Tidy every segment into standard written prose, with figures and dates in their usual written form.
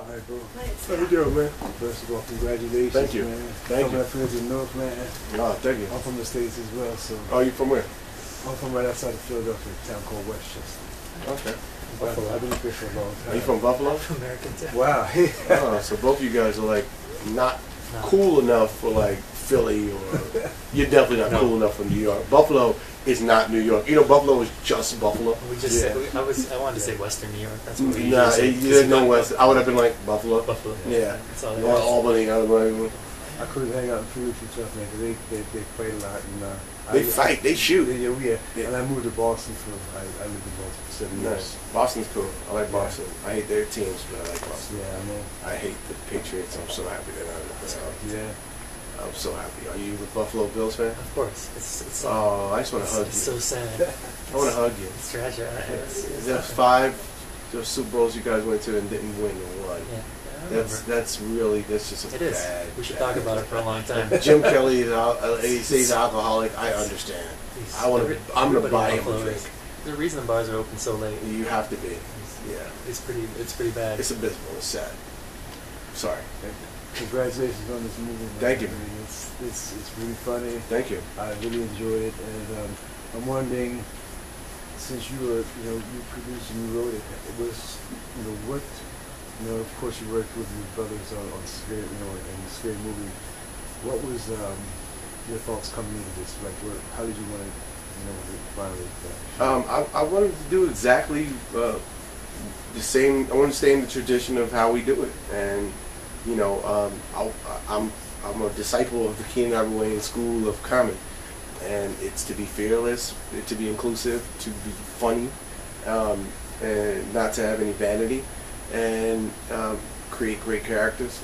All right, bro. Nice. How you doing, man? First of all, congratulations, Thank you. man. Thank Coming you. up here to the North, man. Oh, thank you. I'm from the States as well, so. Oh, you from where? I'm from right outside of Philadelphia, a town called Westchester. Okay. Buffalo. I've been up here for a long time. Are you from Buffalo? American too. Wow. Oh, so both of you guys are like not cool enough for like Philly, or you're definitely not cool enough for New York. Buffalo is not New York. You know, Buffalo is just Buffalo. We just said, I wanted to say Western New York. That's what we Nah, usually say. there's no West. I would have been like Buffalo. Buffalo. Yeah. That's all Or they want. Albany. I was like, I couldn't hang out in Philly too tough, man, because they fight a lot. And, they fight. They shoot. Yeah. And I moved to Boston I lived in Boston for 7 years. Nice. Boston's cool. I like Boston. I hate their teams, but I like Boston. Yeah, I know. I hate the Patriots. I'm so happy they're not in the playoffs. Yeah. I'm so happy. Are you a Buffalo Bills fan? Of course. It's Oh, I just want to hug you. it's so sad. I want to hug you. It's tragic. There's 5 those Super Bowls you guys went to and didn't win one. Yeah. That's just a It is. bad. We should talk about it for a long time. Jim Kelly is he says he's alcoholic. I understand. I'm gonna buy him a drink. There's a reason the bars are open so late. You have to be. Yeah. It's pretty bad. It's abysmal. It's sad. Sorry. Congratulations on this movie, man. Thank you. I mean, it's really funny. Thank you. I really enjoyed it, and I'm wondering, since you produced and you wrote it, it was, what, of course you worked with your brothers on Scary, in the Scary movie. What was your thoughts coming into this? Like, how did you want to, finally? I wanted to do exactly the same. I want to stay in the tradition of how we do it, and I'm a disciple of the Comedic School of Comedy, and it's to be fearless, to be inclusive, to be funny, and not to have any vanity, and create great characters,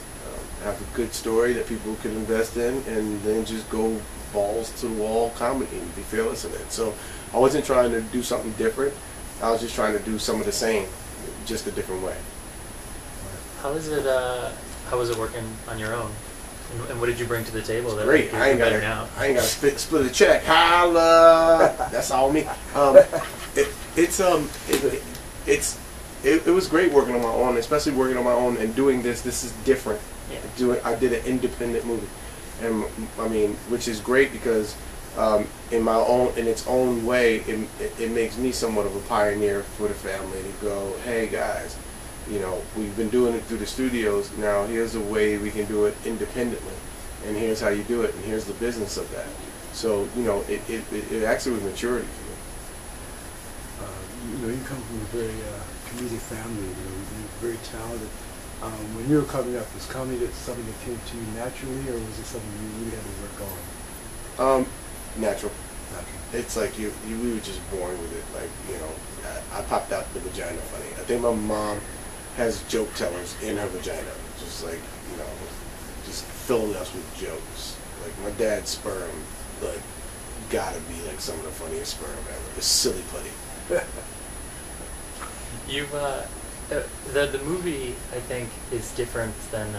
have a good story that people can invest in, and then just go balls to the wall comedy and be fearless in it. So I wasn't trying to do something different. I was just trying to do some of the same, just a different way. How is it? How was it working on your own? And what did you bring to the table? That Great. I ain't got to split a check. Holla. That's all me. It was great working on my own, especially working on my own and doing this. This is different. Yeah. I did an independent movie, and I mean, which is great because in its own way, it makes me somewhat of a pioneer for the family to go, hey guys. We've been doing it through the studios. Now here's a way we can do it independently, and here's how you do it, and here's the business of that. So it actually was maturity for me. You come from a very comedic family. You're very talented. When you were coming up, was comedy something that came to you naturally, or was it something you really had to work on? Natural. It's like we were just born with it. Like I popped out the vagina funny. I think my mom has joke tellers in her vagina, just like, just filling us with jokes. Like my dad's sperm, like, gotta be like some of the funniest sperm ever. It's silly putty. You've the movie, I think, is different than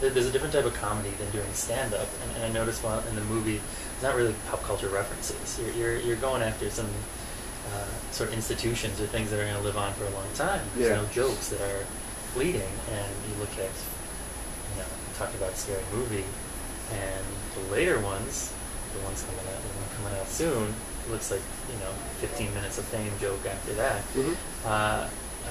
there's a different type of comedy than doing stand-up, and I noticed while in the movie, it's not really pop culture references. You're going after some sort of institutions or things that are going to live on for a long time. There's no jokes that are fleeting, and you look at, you talked about Scary Movie, and the later ones, the one coming out soon, it looks like 15 minutes of fame joke after that. Mm-hmm.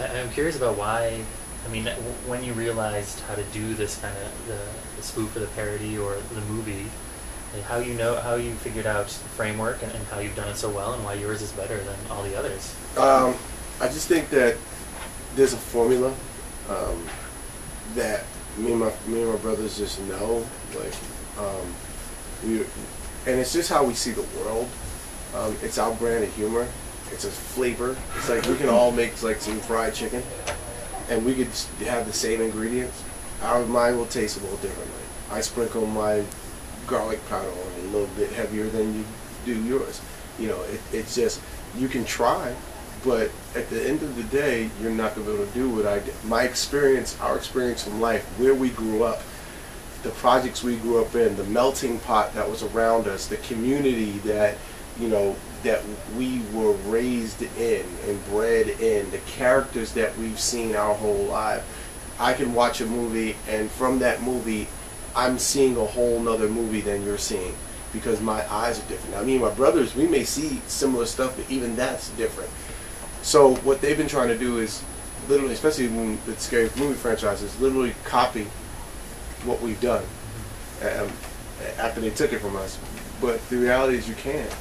I'm curious about why. I mean, when you realized how to do this kind of the spoof or the parody or the movie. How you figured out the framework and how you've done it so well, and why yours is better than all the others? I just think that there's a formula that me and my brothers just know, like and it's just how we see the world. It's our brand of humor. It's a flavor. It's like we can all make like some fried chicken, and we could have the same ingredients. Mine will taste a little differently. I sprinkle my garlic powder on a little bit heavier than you do yours. It's just, you can try, but at the end of the day, you're not going to be able to do what I did. My experience, our experience from life, where we grew up, the projects we grew up in, the melting pot that was around us, the community that, that we were raised in and bred in, the characters that we've seen our whole life, I can watch a movie, and from that movie, I'm seeing a whole nother movie than you're seeing, because my eyes are different. Now, me and my brothers, we may see similar stuff, but even that's different. So what they've been trying to do is literally, especially with scary movie franchises, literally copy what we've done after they took it from us. But the reality is you can't.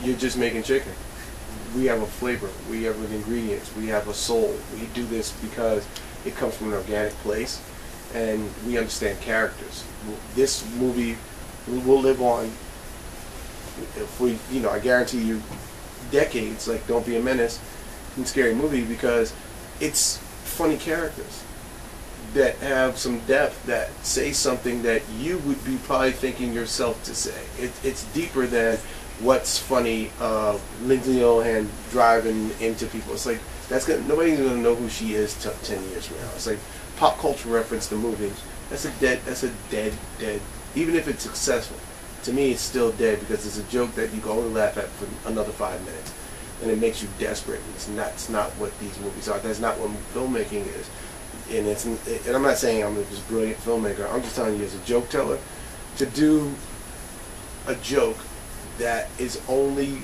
You're just making chicken. We have a flavor. We have ingredients. We have a soul. We do this because it comes from an organic place, and we understand characters. This movie will live on. If we, I guarantee you, decades. Like Don't Be a Menace, and Scary Movie, because it's funny characters that have some depth, that say something that you would be probably thinking yourself to say. It's deeper than what's funny. Lindsay Lohan driving into people. It's like nobody's gonna know who she is 10 years from now. It's like pop culture reference to movies. That's a dead. Even if it's successful, to me it's still dead, because it's a joke that you can only laugh at for another 5 minutes, and it makes you desperate. And it's not what these movies are. That's not what filmmaking is. And I'm not saying I'm this brilliant filmmaker. I'm just telling you, as a joke teller, to do a joke that is only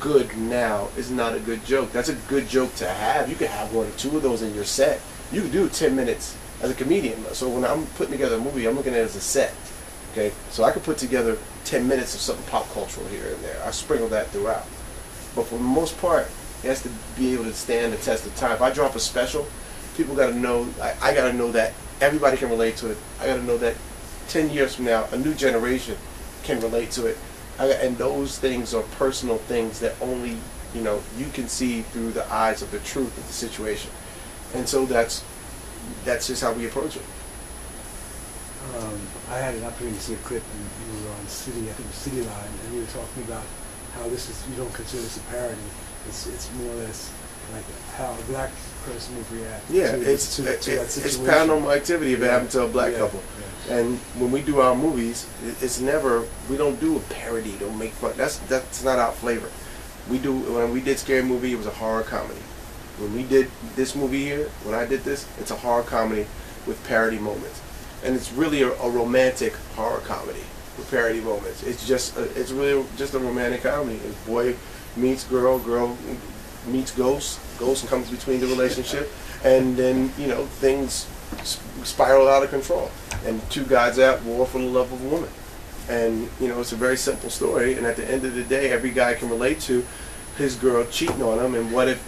good now is not a good joke. That's a good joke to have. You can have 1 or 2 of those in your set. You can do 10 minutes as a comedian. So when I'm putting together a movie, I'm looking at it as a set. Okay, so I could put together 10 minutes of something pop cultural here and there. I sprinkle that throughout. But for the most part, it has to be able to stand the test of time. If I drop a special, people got to know, I got to know that everybody can relate to it. I got to know that 10 years from now, a new generation can relate to it. And those things are personal things that only, you can see through the eyes of the truth of the situation. And so that's just how we approach it. I had an opportunity to see a clip, and you were on City, I think it was City Line, and you were talking about how you don't consider this a parody. It's more or less like how a black person would react to that situation. It's paranormal activity if it happened to a black couple. Yeah. And when we do our movies, we don't do a parody, don't make fun. That's not our flavor. When we did Scary Movie, it was a horror comedy. When we did this movie here, when I did this, it's a horror comedy with parody moments. And it's really a romantic horror comedy with parody moments. It's really just a romantic comedy. It's boy meets girl, girl meets ghost, ghost comes between the relationship, and then things spiral out of control, and 2 guys at war for the love of a woman. And it's a very simple story, and at the end of the day, every guy can relate to his girl cheating on him. And what if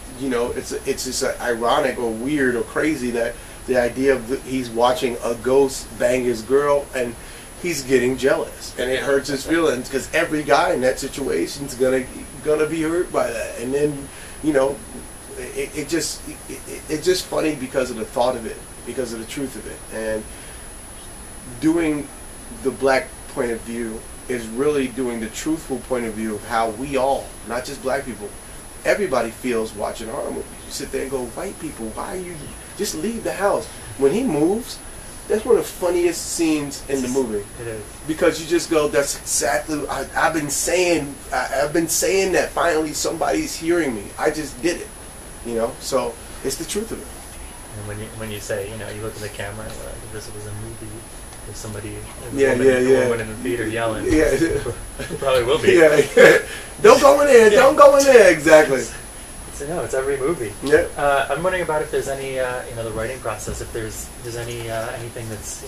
it's just ironic or weird or crazy that the idea of he's watching a ghost bang his girl and he's getting jealous, and it hurts his feelings, because every guy in that situation is gonna be hurt by that. And then it's just funny because of the thought of it, because of the truth of it. And doing the black point of view is really doing the truthful point of view of how we all, not just black people, everybody feels watching horror movies. You sit there and go, white people, why are you just leave the house? When he moves, that's one of the funniest scenes in the movie. It is. Because you just go, that's exactly, I've been saying that finally somebody's hearing me. I just did it. So it's the truth of it. And when you say, you look at the camera, if this was a movie, if somebody, a woman in the theater yelling, yeah, probably will be. Yeah, don't go in there, don't go in there, exactly. No, it's every movie. Yeah. I'm wondering about if there's any, the writing process. If there's anything that's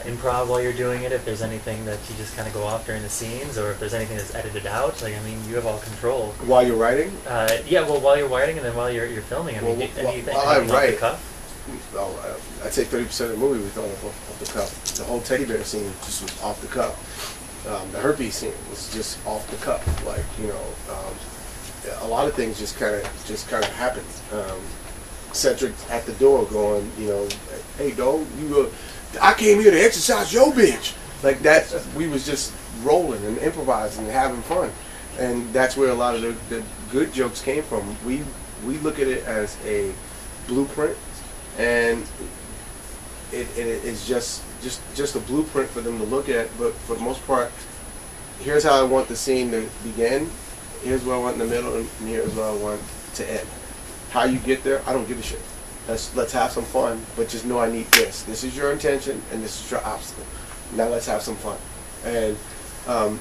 improv while you're doing it. If there's anything that you just kind of go off during the scenes, or if there's anything that's edited out. You have all control. While you're writing? While you're writing, and then while you're filming. Anything while I write, off the cuff? I'd say 30% of the movie we thought off the cuff. The whole teddy bear scene just was off the cuff. The herpes scene was just off the cuff. A lot of things just kind of happened. Cedric at the door going, hey dog, I came here to exercise your bitch. Like that, we was just rolling and improvising and having fun, and that's where a lot of the good jokes came from. We look at it as a blueprint, and it is just a blueprint for them to look at. But for the most part, here's how I want the scene to begin. Here's what I want in the middle, and here's what I want to end. How you get there, I don't give a shit. let's have some fun, but just know I need this. This is your intention, and this is your obstacle. Now let's have some fun. And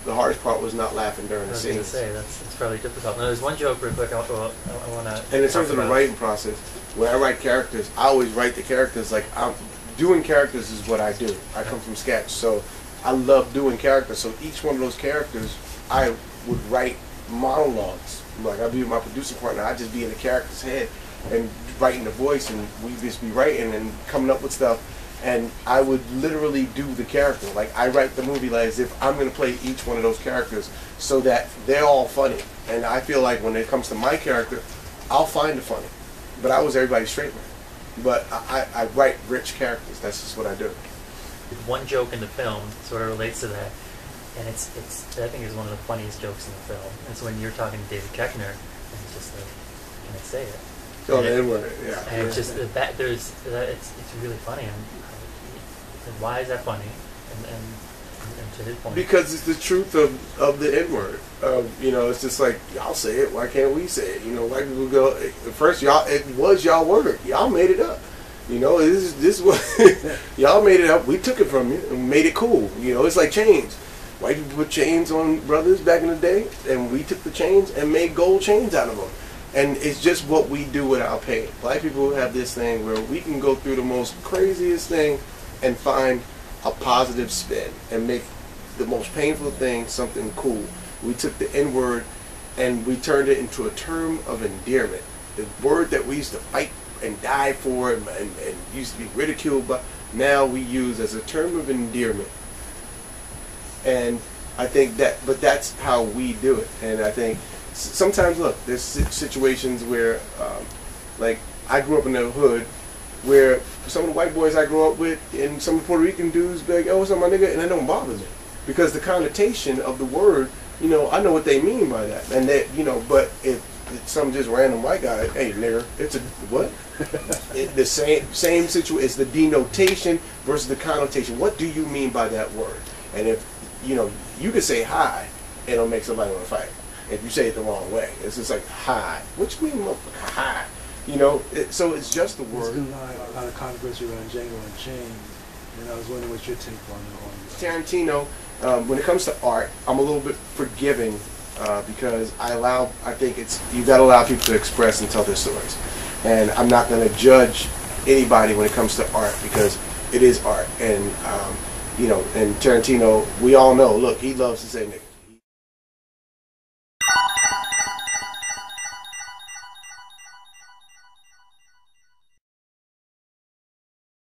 the hardest part was not laughing during the scenes. I was going to say, that's probably difficult. Now, there's one joke real quick I want to. And in terms of the writing process, when I write characters, I always write the characters like doing characters is what I do. I come from sketch, so I love doing characters. So each one of those characters, I would write monologues. Like I'd be with my producer partner, I'd just be in the character's head and writing the voice, and we'd just be writing and coming up with stuff. And I would literally do the character. Like I write the movie like as if I'm going to play each one of those characters, so that they're all funny. And I feel like when it comes to my character, I'll find the funny. But I was everybody's straight man. But I write rich characters. That's just what I do. One joke in the film sort of relates to that, and it's I think is one of the funniest jokes in the film. It's when you're talking to David Koechner, and he's just like, "Can I say it?" Oh, the N-word, yeah. And it's just that it's really funny. And why is that funny? And to his point, because it's the truth of the N-word. You know, it's just like, y'all say it, why can't we say it? You know, white people go, first it was y'all word, y'all made it up. You know, this was y'all made it up, we took it from you and made it cool. You know, it's like chains. White people put chains on brothers back in the day, and we took the chains and made gold chains out of them. And it's just what we do with our pain. Black people have this thing where we can go through the most craziest thing and find a positive spin and make the most painful thing something cool. We took the N-word and we turned it into a term of endearment. The word that we used to fight and die for and used to be ridiculed, but now we use as a term of endearment. And I think but that's how we do it. And I think sometimes, look, there's situations where, like, I grew up in the hood where some of the white boys I grew up with and some of the Puerto Rican dudes be like, "Oh, what's up, my nigga?" And that don't bother me. Because the connotation of the word, you know, I know what they mean by that. And that, you know, but if some just random white guy, "Hey, nigger," it's a, what? The same situation. It's the denotation versus the connotation. What do you mean by that word? And if, you know, you could say hi, it'll make somebody want to fight. If you say it the wrong way, it's just like hi. What you mean, motherfucker? Hi. You know, so it's just the word. There's been a lot of controversy around Django Unchained, and I was wondering what's your take on Tarantino. When it comes to art, I'm a little bit forgiving because I think you got to allow people to express and tell their stories, and I'm not going to judge anybody when it comes to art because it is art, and you know, and Tarantino, we all know. Look, he loves to say nigga.